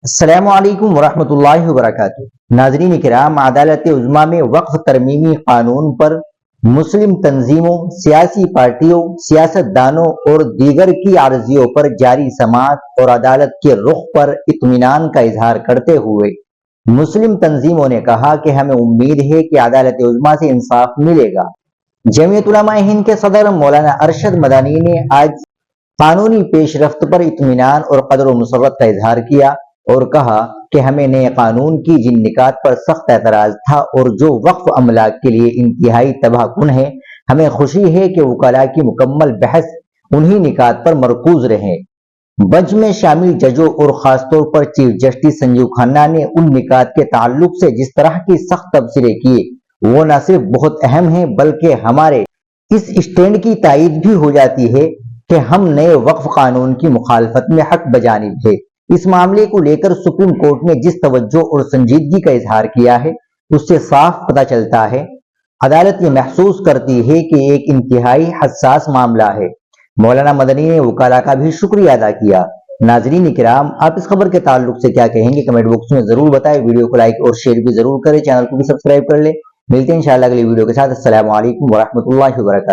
السلام علیکم ورحمۃ اللہ وبرکاتہ۔ ناظرین کرام، عدالت عظمیٰ میں وقف ترمیمی قانون پر مسلم تنظیموں، سیاسی پارٹیوں، سیاست دانوں اور دیگر کی عرضیوں پر جاری سماعت اور عدالت کے رخ پر اطمینان کا اظہار کرتے ہوئے مسلم تنظیموں نے کہا کہ ہمیں امید ہے کہ عدالت عظمیٰ سے انصاف ملے گا۔ جمعیت علماء ہند کے صدر مولانا ارشد مدنی نے آج قانونی پیش رفت پر اطمینان اور قدر و مسرت کا اظہار کیا اور کہا کہ ہمیں نئے قانون کی جن نکات پر سخت اعتراض تھا اور جو وقف املاک کے لیے انتہائی تباہ کن ہے، ہمیں خوشی ہے کہ وکلاء کی مکمل بحث انہی نکات پر مرکوز رہے۔ بنچ میں شامل ججوں اور خاص طور پر چیف جسٹس سنجیو کھنہ نے ان نکات کے تعلق سے جس طرح کی سخت تبصرے کیے وہ نہ صرف بہت اہم ہیں بلکہ ہمارے اس اسٹینڈ کی تائید بھی ہو جاتی ہے کہ ہم نئے وقف قانون کی مخالفت میں حق بجانب تھے۔ اس معاملے کو لے کر سپریم کورٹ نے جس توجہ اور سنجیدگی کا اظہار کیا ہے اس سے صاف پتہ چلتا ہے عدالت یہ محسوس کرتی ہے کہ ایک انتہائی حساس معاملہ ہے۔ مولانا مدنی نے وکلاء کا بھی شکریہ ادا کیا۔ ناظرین کرام، آپ اس خبر کے تعلق سے کیا کہیں گے؟ کمنٹ باکس میں ضرور بتائیں۔ ویڈیو کو لائک اور شیئر بھی ضرور کریں، چینل کو بھی سبسکرائب کر لیں۔ ملتے ہیں انشاءاللہ اگلی ویڈیو کے ساتھ۔ السلام علیکم ورحمۃ اللہ وبرکاتہ۔